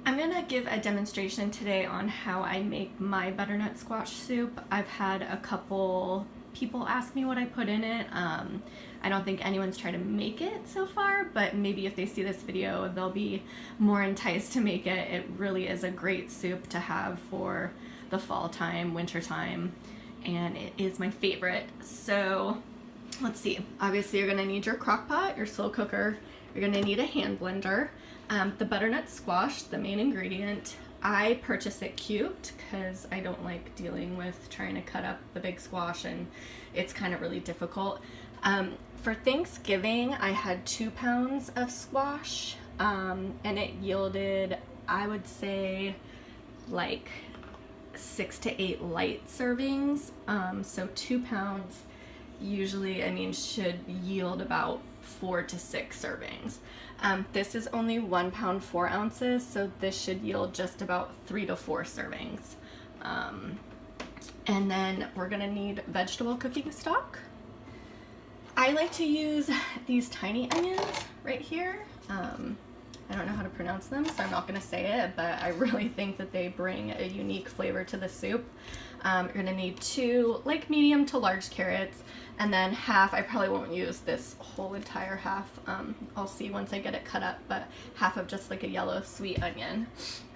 I'm gonna give a demonstration today on how I make my butternut squash soup. I've had a couple people ask me what I put in it. I don't think anyone's tried to make it so far, but maybe if they see this video, they'll be more enticed to make it. It really is a great soup to have for the fall time, winter time, and it is my favorite. So let's see. Obviously, you're gonna need your crock pot, your slow cooker. You're gonna need a hand blender. The butternut squash, the main ingredient, I purchase it cubed because I don't like dealing with trying to cut up the big squash, and it's kind of really difficult. For Thanksgiving, I had 2 pounds of squash, and it yielded, I would say, like 6 to 8 light servings. So 2 pounds usually, should yield about 4 to 6 servings. This is only 1 pound 4 ounces, so this should yield just about 3 to 4 servings. And then we're gonna need vegetable cooking stock. I like to use these tiny onions right here. I don't know how to pronounce them, so I'm not gonna say it, but I really think that they bring a unique flavor to the soup. You're gonna need 2 like medium to large carrots, and then half, I probably won't use this whole entire half, I'll see once I get it cut up, but half of just like a yellow sweet onion.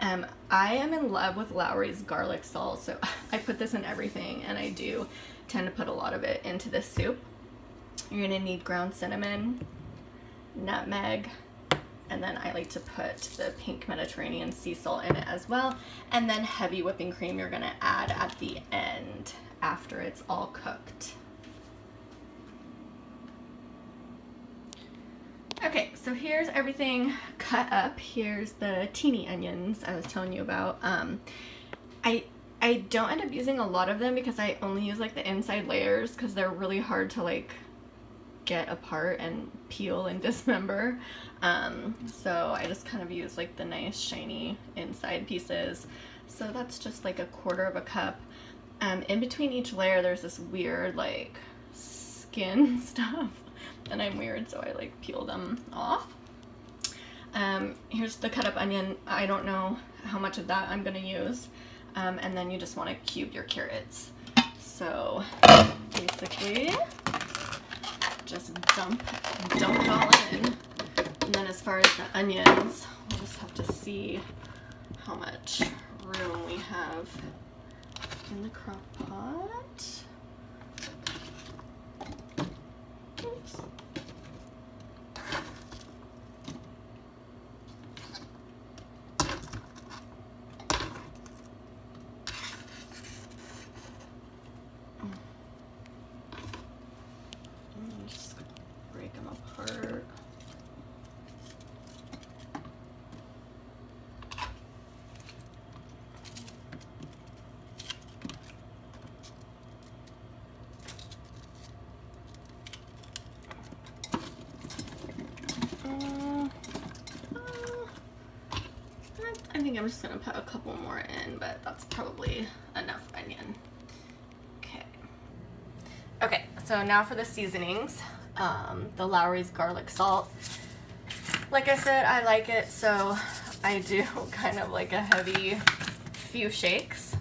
I am in love with Lowry's garlic salt, so I put this in everything, and I do tend to put a lot of it into this soup. You're gonna need ground cinnamon, nutmeg, and then I like to put the pink Mediterranean sea salt in it as well. And then heavy whipping cream you're gonna add at the end after it's all cooked. Okay, so here's everything cut up. Here's the teeny onions I was telling you about. I don't end up using a lot of them because I only use like the inside layers because they're really hard to like get apart and peel and dismember. So I just kind of use like the nice shiny inside pieces. So that's just like 1/4 cup. In between each layer there's this weird like skin stuff, and I'm weird, so I like peel them off. Here's the cut up onion. I don't know how much of that I'm gonna use. And then you just want to cube your carrots. So basically just dump it all in. And then as far as the onions, we'll just have to see how much room we have in the crock pot. Oops. Just break them apart. I think I'm just gonna put a couple more in, but that's probably enough onion. Okay, so now for the seasonings. The Lowry's garlic salt. Like I said, I like it, so I do kind of like a heavy few shakes.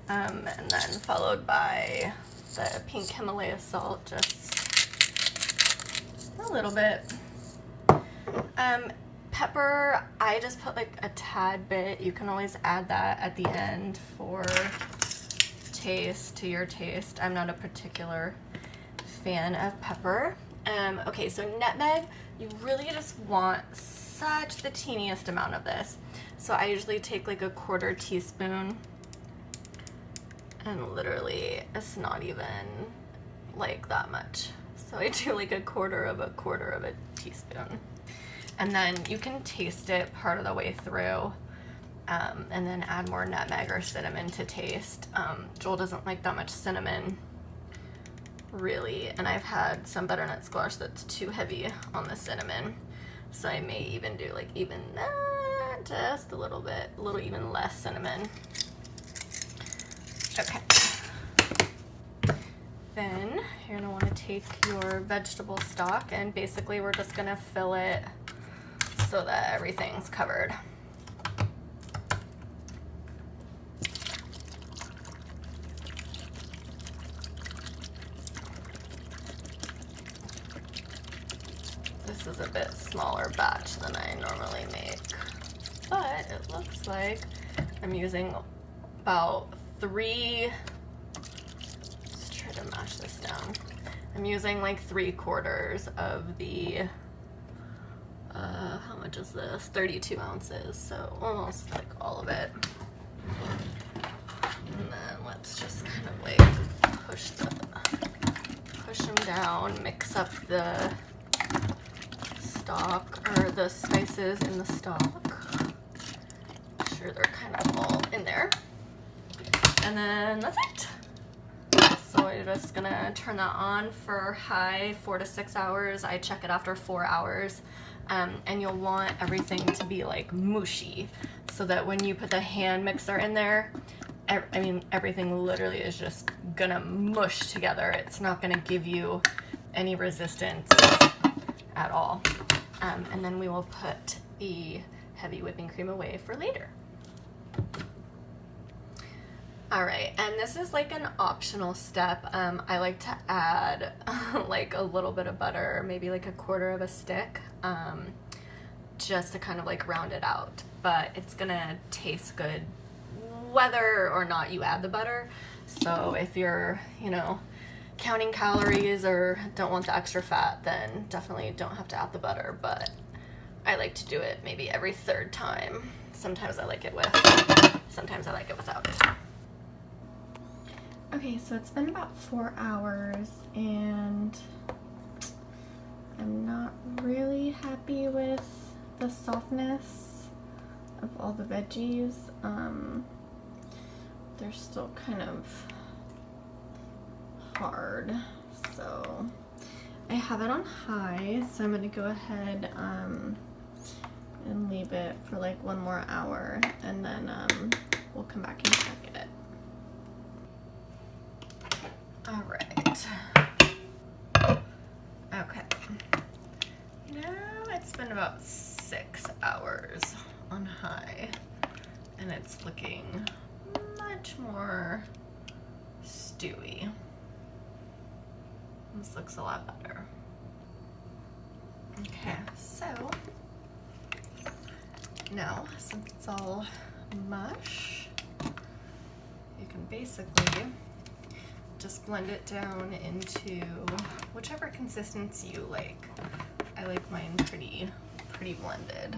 And then followed by the pink Himalaya salt, just a little bit. Pepper, I just put like a tad bit. You can always add that at the end for taste, to your taste. I'm not a particular fan of pepper. Okay, so nutmeg, you really just want such the teeniest amount of this. So I usually take like 1/4 teaspoon, and literally it's not even like that much. So I do like 1/4 teaspoon. And then you can taste it part of the way through. And then add more nutmeg or cinnamon to taste. Joel doesn't like that much cinnamon, really, and I've had some butternut squash that's too heavy on the cinnamon, so I may even do like even that, just a little bit, even less cinnamon. Okay. Then you're gonna want to take your vegetable stock, and basically we're just gonna fill it so that everything's covered. This is a bit smaller batch than I normally make, but it looks like I'm using about let's try to mash this down. I'm using like 3/4 of the, how much is this? 32 ounces, so almost like all of it. And then let's just kind of like push them down, mix up the stock or the spices in the stock. Make sure they're kind of all in there. And then that's it. So we're just gonna turn that on for high, 4 to 6 hours. I check it after 4 hours. And you'll want everything to be like mushy so that when you put the hand mixer in there, I mean, everything literally is just gonna mush together. It's not gonna give you any resistance at all. And then we will put the heavy whipping cream away for later. All right, and this is like an optional step. I like to add like a little bit of butter, maybe like 1/4 of a stick, just to kind of like round it out. But it's gonna taste good whether or not you add the butter. So if you're, you know, counting calories or don't want the extra fat, then definitely don't have to add the butter. But I like to do it maybe every 3rd time. Sometimes I like it with, sometimes I like it without. Okay, so it's been about 4 hours and I'm not really happy with the softness of all the veggies. They're still kind of hard, so I have it on high, so I'm gonna go ahead and leave it for like 1 more hour, and then we'll come back and check it. All right. Okay. Now it's been about 6 hours on high, and it's looking much more stewy. This looks a lot better. Okay, so now since it's all mush, you can basically just blend it down into whichever consistency you like. I like mine pretty blended.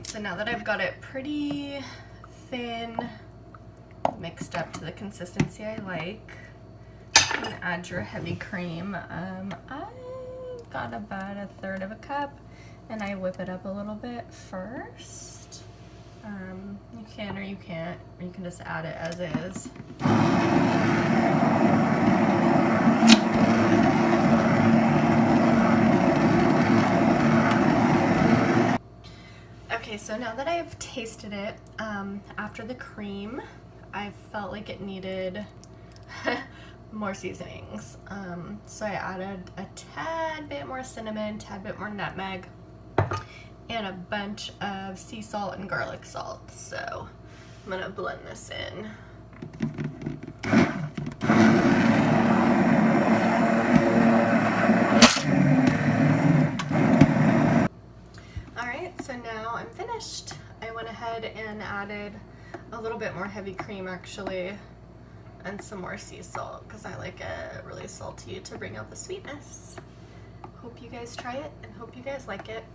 So now that I've got it pretty thin, mixed up to the consistency I like, you can add your heavy cream. I got about 1/3 of a cup, and I whip it up a little bit first. You can or you can't, or you can just add it as is. Okay, so now that I've tasted it, after the cream, I felt like it needed more seasonings. So I added a tad bit more cinnamon, tad bit more nutmeg, and a bunch of sea salt and garlic salt. So I'm gonna blend this in. So now I'm finished. I went ahead and added a little bit more heavy cream actually, and some more sea salt because I like it really salty to bring out the sweetness. Hope you guys try it and hope you guys like it.